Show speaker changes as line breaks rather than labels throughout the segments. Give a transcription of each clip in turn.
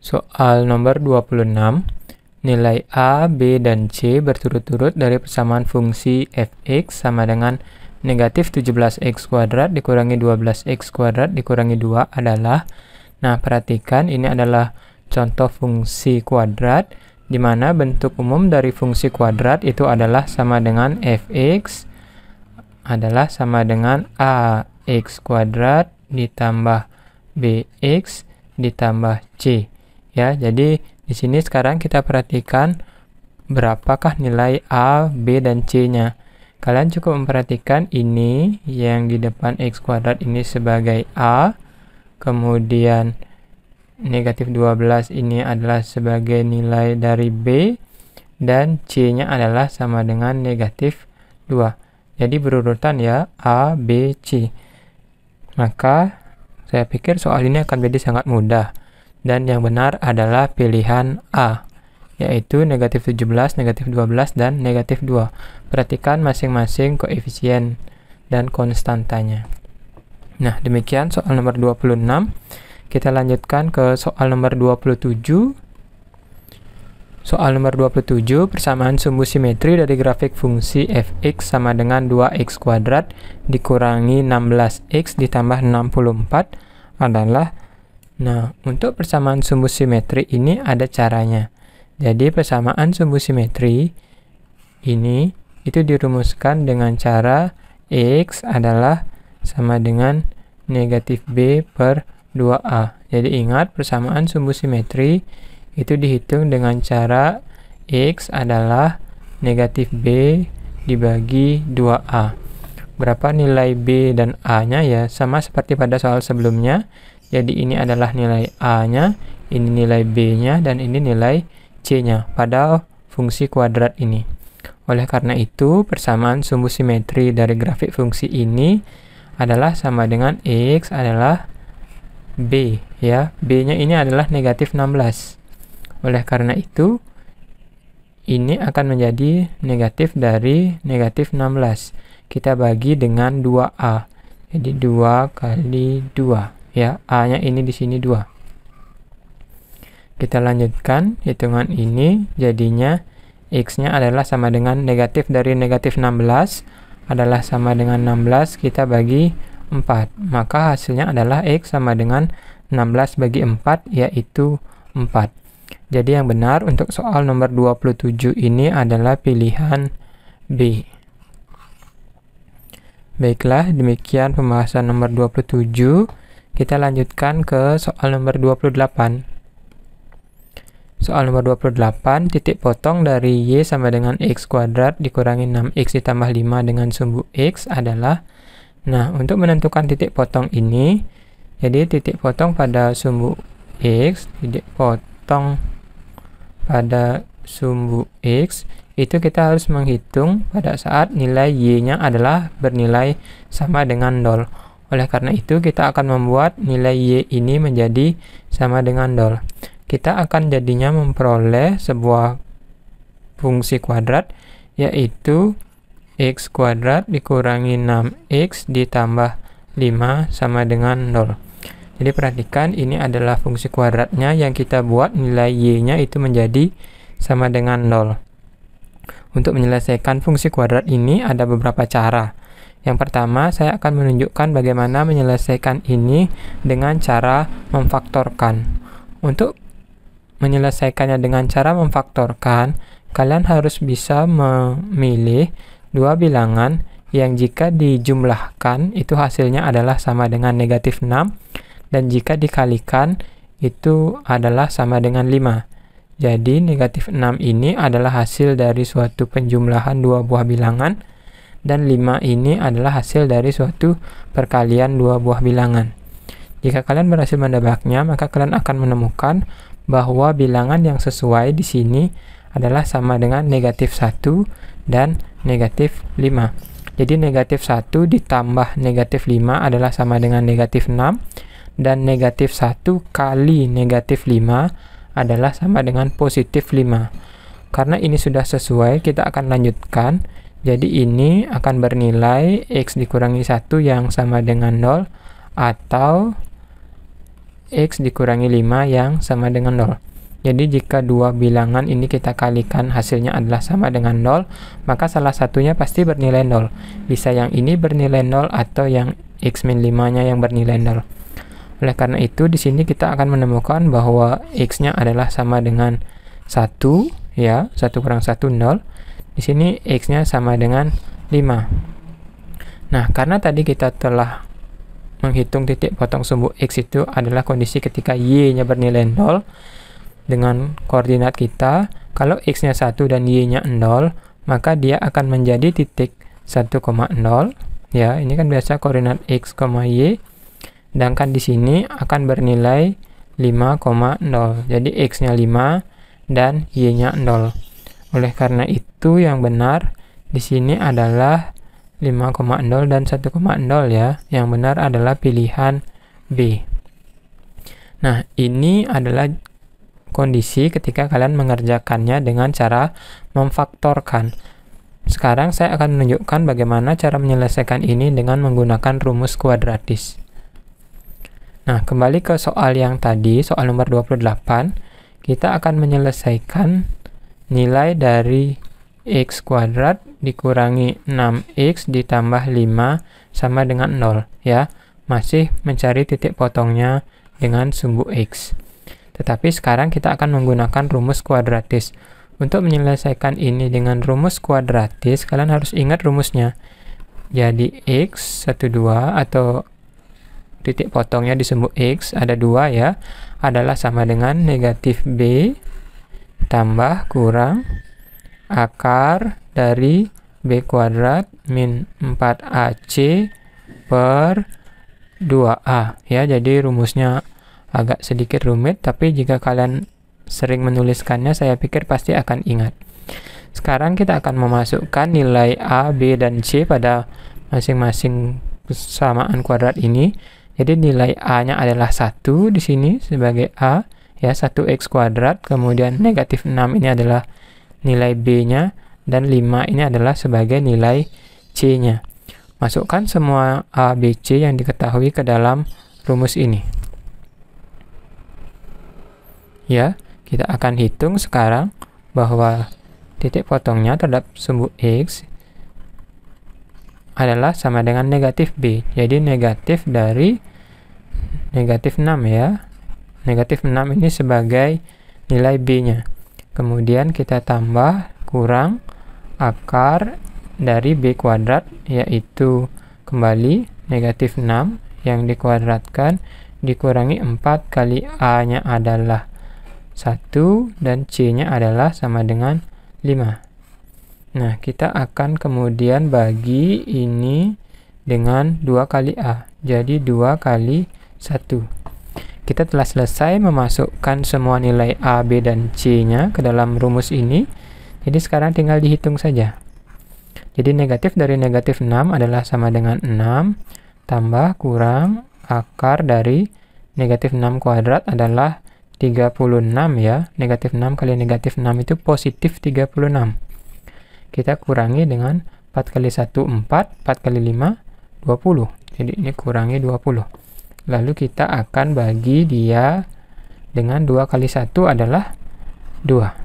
Soal nomor 26, nilai A, B, dan C berturut-turut dari persamaan fungsi fx sama dengan negatif 17x kuadrat dikurangi 12x kuadrat dikurangi 2 adalah, nah perhatikan ini adalah contoh fungsi kuadrat, di mana bentuk umum dari fungsi kuadrat itu adalah sama dengan fx adalah sama dengan ax kuadrat ditambah bx ditambah c. Ya, jadi di sini sekarang kita perhatikan berapakah nilai A, B, dan C-nya. Kalian cukup memperhatikan ini yang di depan x kuadrat ini sebagai A, kemudian negatif 12 ini adalah sebagai nilai dari B, dan C-nya adalah sama dengan negatif 2. Jadi berurutan ya, A, B, C. Maka saya pikir soal ini akan menjadi sangat mudah. Dan yang benar adalah pilihan A, yaitu negatif 17, negatif 12, dan negatif 2. Perhatikan masing-masing koefisien dan konstantanya. Nah, demikian soal nomor 26. Kita lanjutkan ke soal nomor 27. Soal nomor 27, persamaan sumbu simetri dari grafik fungsi fx sama dengan 2x kuadrat dikurangi 16x ditambah 64 adalah, nah, untuk persamaan sumbu simetri ini ada caranya. Jadi persamaan sumbu simetri ini itu dirumuskan dengan cara x adalah sama dengan negatif b per 2a. Jadi ingat, persamaan sumbu simetri itu dihitung dengan cara x adalah negatif b dibagi 2a. Berapa nilai b dan a-nya ya? Sama seperti pada soal sebelumnya. Jadi ini adalah nilai A-nya, ini nilai B-nya, dan ini nilai C-nya pada fungsi kuadrat ini. Oleh karena itu, persamaan sumbu simetri dari grafik fungsi ini adalah sama dengan X adalah B, ya. B-nya ini adalah negatif 16. Oleh karena itu, ini akan menjadi negatif dari negatif 16. Kita bagi dengan 2A. Jadi 2 kali 2. Ya, A-nya ini di sini 2. Kita lanjutkan hitungan ini, jadinya X-nya adalah sama dengan negatif dari negatif 16 adalah sama dengan 16, kita bagi 4. Maka hasilnya adalah X sama dengan 16 bagi 4, yaitu 4. Jadi yang benar untuk soal nomor 27 ini adalah pilihan B. Baiklah, demikian pembahasan nomor 27. Kita lanjutkan ke soal nomor 28. Soal nomor 28, titik potong dari Y sama dengan X kuadrat dikurangi 6X ditambah 5 dengan sumbu X adalah, nah, untuk menentukan titik potong ini, jadi titik potong pada sumbu X, titik potong pada sumbu X, itu kita harus menghitung pada saat nilai Y-nya adalah bernilai sama dengan 0. Oleh karena itu, kita akan membuat nilai Y ini menjadi sama dengan 0. Kita akan jadinya memperoleh sebuah fungsi kuadrat, yaitu X kuadrat dikurangi 6X ditambah 5 sama dengan 0. Jadi perhatikan, ini adalah fungsi kuadratnya yang kita buat nilai Y-nya itu menjadi sama dengan 0. Untuk menyelesaikan fungsi kuadrat ini ada beberapa cara. Yang pertama, saya akan menunjukkan bagaimana menyelesaikan ini dengan cara memfaktorkan. Untuk menyelesaikannya dengan cara memfaktorkan, kalian harus bisa memilih dua bilangan yang jika dijumlahkan itu hasilnya adalah sama dengan negatif 6, dan jika dikalikan itu adalah sama dengan 5. Jadi negatif 6 ini adalah hasil dari suatu penjumlahan dua buah bilangan, dan 5 ini adalah hasil dari suatu perkalian dua buah bilangan. Jika kalian berhasil mendebaknya, maka kalian akan menemukan bahwa bilangan yang sesuai di sini adalah sama dengan negatif 1 dan negatif 5. Jadi negatif 1 ditambah negatif 5 adalah sama dengan negatif 6, dan negatif 1 kali negatif 5 adalah sama dengan positif 5. Karena ini sudah sesuai, kita akan lanjutkan. Jadi ini akan bernilai X dikurangi 1 yang sama dengan 0, atau X dikurangi 5 yang sama dengan 0. Jadi jika dua bilangan ini kita kalikan hasilnya adalah sama dengan 0, maka salah satunya pasti bernilai 0. Bisa yang ini bernilai 0 atau yang X min 5-nya yang bernilai 0. Oleh karena itu di sini kita akan menemukan bahwa X-nya adalah sama dengan 1, ya, 1 kurang 1, 0. Di sini X-nya sama dengan 5. Nah, karena tadi kita telah menghitung titik potong sumbu X itu adalah kondisi ketika Y-nya bernilai 0, dengan koordinat kita, kalau X-nya 1 dan Y-nya 0, maka dia akan menjadi titik 1,0. Ya, ini kan biasa koordinat X, Y. Sedangkan di sini akan bernilai 5,0. Jadi X-nya 5 dan Y-nya 0. Oleh karena itu yang benar di sini adalah 5,0 dan 1,0 ya. Yang benar adalah pilihan B. Nah, ini adalah kondisi ketika kalian mengerjakannya dengan cara memfaktorkan. Sekarang saya akan menunjukkan bagaimana cara menyelesaikan ini dengan menggunakan rumus kuadratis. Nah, kembali ke soal yang tadi, soal nomor 28, kita akan menyelesaikan nilai dari X kuadrat dikurangi 6X ditambah 5 sama dengan 0, ya. Masih mencari titik potongnya dengan sumbu X. Tetapi sekarang kita akan menggunakan rumus kuadratis. Untuk menyelesaikan ini dengan rumus kuadratis, kalian harus ingat rumusnya. Jadi X 12 atau titik potongnya di sumbu X ada 2 ya, adalah sama dengan negatif B tambah kurang akar dari B kuadrat min 4AC per 2A. Ya, jadi rumusnya agak sedikit rumit, tapi jika kalian sering menuliskannya, saya pikir pasti akan ingat. Sekarang kita akan memasukkan nilai A, B, dan C pada masing-masing persamaan kuadrat ini. Jadi nilai A-nya adalah 1 di sini sebagai A, ya, 1X kuadrat, kemudian negatif 6 ini adalah nilai B-nya, dan 5 ini adalah sebagai nilai C-nya. Masukkan semua A, B, C yang diketahui ke dalam rumus ini. Ya, kita akan hitung sekarang bahwa titik potongnya terhadap sumbu X adalah sama dengan negatif B. Jadi negatif dari negatif 6 ya. Negatif 6 ini sebagai nilai B-nya. Kemudian kita tambah kurang akar dari B kuadrat, yaitu kembali negatif 6 yang dikuadratkan dikurangi 4 kali A-nya adalah 1 dan C-nya adalah sama dengan 5. Nah, kita akan kemudian bagi ini dengan 2 kali A. Jadi 2 kali 1. Kita telah selesai memasukkan semua nilai A, B, dan C-nya ke dalam rumus ini. Jadi sekarang tinggal dihitung saja. Jadi negatif dari negatif 6 adalah sama dengan 6 tambah kurang akar dari negatif 6 kuadrat adalah 36 ya. Negatif 6 kali negatif 6 itu positif 36. Kita kurangi dengan 4 kali 1, 4. 4 kali 5, 20. Jadi ini kurangi 20. Lalu kita akan bagi dia dengan 2 kali 1 adalah 2.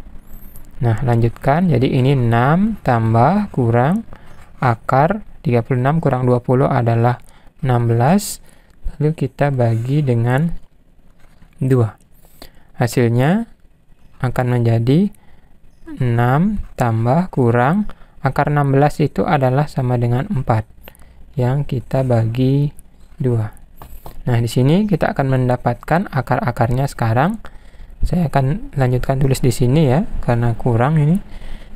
Nah, lanjutkan. Jadi ini 6 tambah kurang akar 36 kurang 20 adalah 16. Lalu kita bagi dengan 2. Hasilnya akan menjadi 6 tambah kurang akar 16 itu adalah sama dengan 4 yang kita bagi 2. Nah, di sini kita akan mendapatkan akar-akarnya sekarang. Saya akan lanjutkan tulis di sini ya, karena kurang ini.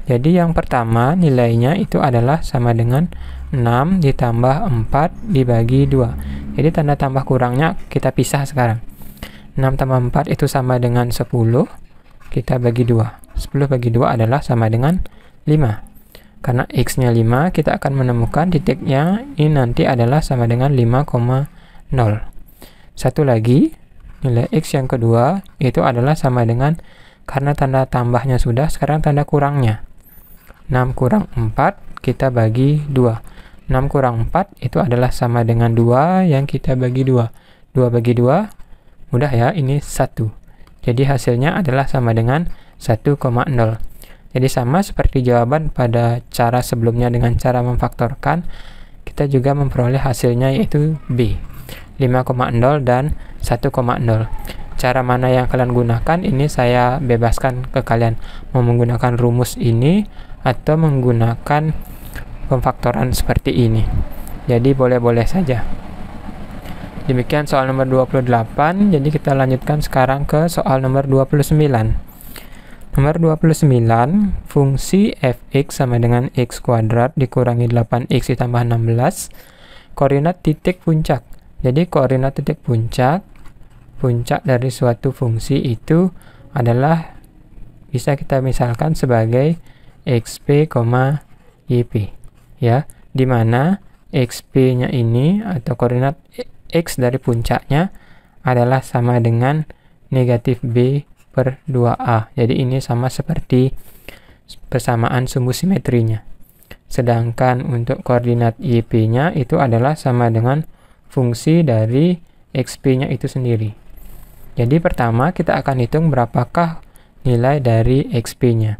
Jadi yang pertama nilainya itu adalah sama dengan 6 ditambah 4 dibagi 2. Jadi tanda tambah kurangnya kita pisah sekarang. 6 tambah 4 itu sama dengan 10, kita bagi 2. 10 bagi 2 adalah sama dengan 5. Karena X-nya 5, kita akan menemukan titiknya ini nanti adalah sama dengan 5,0. Satu lagi, nilai X yang kedua itu adalah sama dengan, karena tanda tambahnya sudah, sekarang tanda kurangnya. 6 kurang 4, kita bagi 2. 6 kurang 4 itu adalah sama dengan 2 yang kita bagi 2. 2 bagi 2, Mudah ya, ini 1. Jadi hasilnya adalah sama dengan 1,0. Jadi sama seperti jawaban pada cara sebelumnya dengan cara memfaktorkan, kita juga memperoleh hasilnya yaitu B. 5,0 dan 1,0. Cara mana yang kalian gunakan ini saya bebaskan ke kalian. Mau menggunakan rumus ini atau menggunakan pemfaktoran seperti ini. Jadi boleh-boleh saja. Demikian soal nomor 28. Jadi kita lanjutkan sekarang ke soal nomor 29. Nomor 29, fungsi fx sama dengan x kuadrat dikurangi 8x ditambah 16, koordinat titik puncak. Jadi koordinat titik puncak dari suatu fungsi itu adalah bisa kita misalkan sebagai xp, yp. Ya, di mana xp-nya ini atau koordinat x dari puncaknya adalah sama dengan negatif b per 2a. Jadi ini sama seperti persamaan sumbu simetrinya. Sedangkan untuk koordinat yp-nya itu adalah sama dengan fungsi dari xp-nya itu sendiri. Jadi pertama kita akan hitung berapakah nilai dari xp-nya.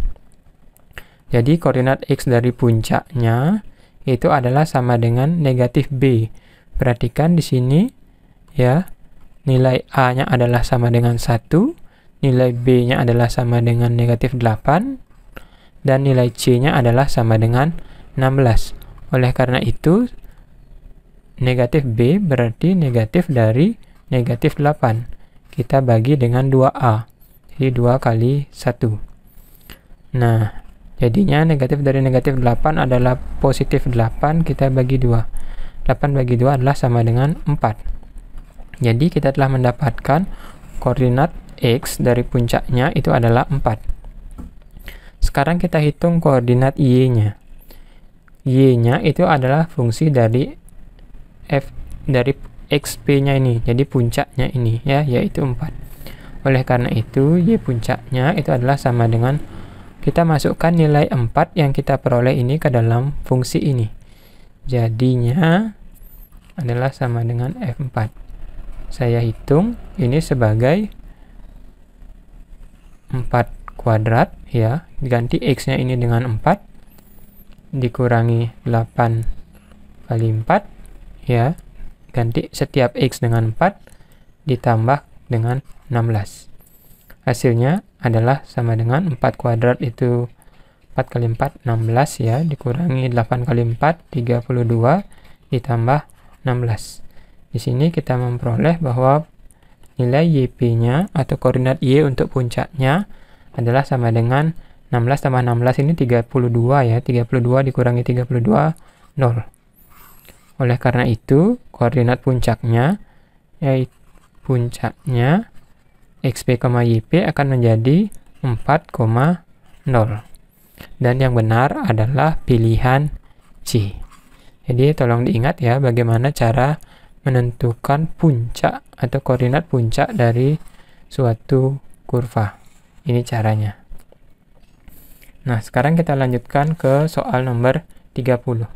Jadi koordinat x dari puncaknya itu adalah sama dengan negatif b. Perhatikan di sini ya, nilai a-nya adalah sama dengan 1, nilai b-nya adalah sama dengan negatif 8, dan nilai c-nya adalah sama dengan 16. Oleh karena itu, negatif b berarti negatif dari negatif 8. Kita bagi dengan 2a. Jadi 2 kali 1. Nah, jadinya negatif dari negatif 8 adalah positif 8, kita bagi 2. 8 bagi 2 adalah sama dengan 4. Jadi kita telah mendapatkan koordinat x dari puncaknya itu adalah 4. Sekarang kita hitung koordinat y-nya. Y-nya itu adalah fungsi dari f dari xp-nya ini, jadi puncaknya ini ya, yaitu 4. Oleh karena itu y puncaknya itu adalah sama dengan, kita masukkan nilai 4 yang kita peroleh ini ke dalam fungsi ini. Jadinya adalah sama dengan f4. Saya hitung ini sebagai 4 kuadrat ya, diganti x-nya ini dengan 4 dikurangi 8 kali 4 ya, ganti setiap x dengan 4 ditambah dengan 16. Hasilnya adalah sama dengan 4 kuadrat itu 4 kali 4 16 ya, dikurangi 8 kali 4 32 ditambah 16. Di sini kita memperoleh bahwa nilai yp-nya atau koordinat y untuk puncaknya adalah sama dengan 16 tambah 16 ini 32 ya. 32 dikurangi 32, 0. Oleh karena itu, koordinat puncaknya yaitu puncaknya xp, yp akan menjadi 4,0. Dan yang benar adalah pilihan C. Jadi tolong diingat ya bagaimana cara menentukan puncak atau koordinat puncak dari suatu kurva. Ini caranya. Nah, sekarang kita lanjutkan ke soal nomor 30.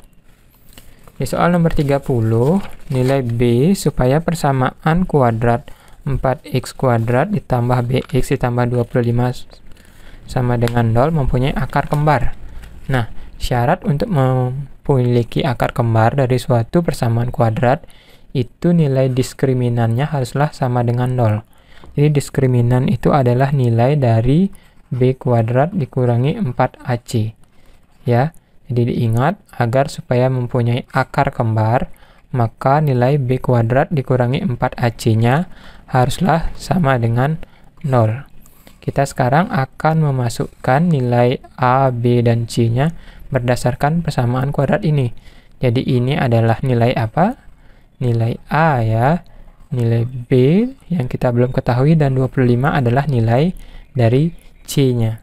Di soal nomor 30, nilai B supaya persamaan kuadrat 4x kuadrat ditambah bx ditambah 25 sama dengan 0 mempunyai akar kembar. Nah, syarat untuk memiliki akar kembar dari suatu persamaan kuadrat itu nilai diskriminannya haruslah sama dengan 0. Jadi diskriminan itu adalah nilai dari b kuadrat dikurangi 4ac. Ya, jadi diingat agar supaya mempunyai akar kembar, maka nilai b kuadrat dikurangi 4ac-nya haruslah sama dengan 0. Kita sekarang akan memasukkan nilai a, b, dan c-nya berdasarkan persamaan kuadrat ini. Jadi ini adalah nilai apa? Nilai a ya, nilai b yang kita belum ketahui, dan 25 adalah nilai dari c-nya.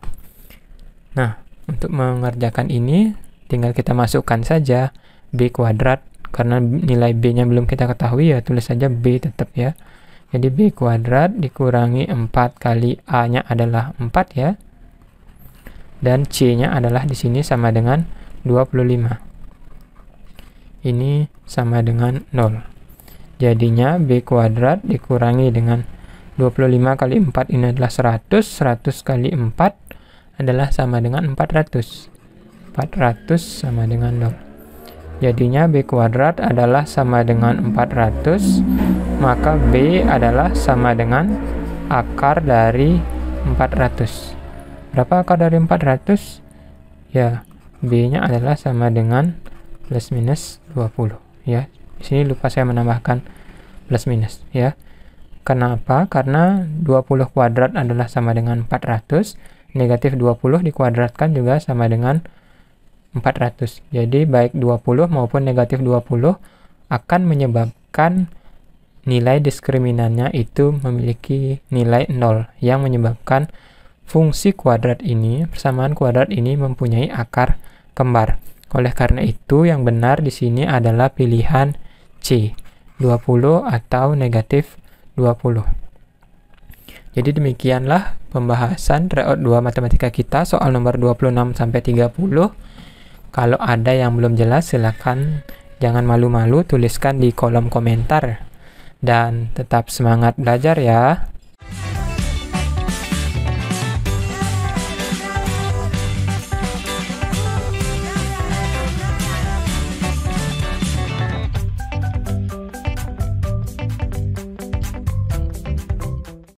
Nah, untuk mengerjakan ini tinggal kita masukkan saja b kuadrat, karena nilai b-nya belum kita ketahui ya tulis saja b tetap ya. Jadi b kuadrat dikurangi 4 kali a-nya adalah 4 ya. Dan c-nya adalah di sini sama dengan 25. Ini sama dengan 0. Jadinya b kuadrat dikurangi dengan 25 kali 4 ini adalah 100, 100 kali 4 adalah sama dengan 400. 400 sama dengan 0. Jadinya B kuadrat adalah sama dengan 400, maka B adalah sama dengan akar dari 400. Berapa akar dari 400? Ya, B-nya adalah sama dengan plus minus 20 ya. Di sini lupa saya menambahkan plus minus ya. Kenapa? Karena 20 kuadrat adalah sama dengan 400, negatif 20 dikuadratkan juga sama dengan 400. Jadi baik 20 maupun negatif 20 akan menyebabkan nilai diskriminannya itu memiliki nilai 0 yang menyebabkan fungsi kuadrat ini, persamaan kuadrat ini mempunyai akar kembar. Oleh karena itu yang benar di sini adalah pilihan C, 20 atau negatif 20. Jadi demikianlah pembahasan tryout 2 matematika kita soal nomor 26 sampai 30. Kalau ada yang belum jelas, silakan jangan malu-malu tuliskan di kolom komentar. Dan tetap semangat belajar ya.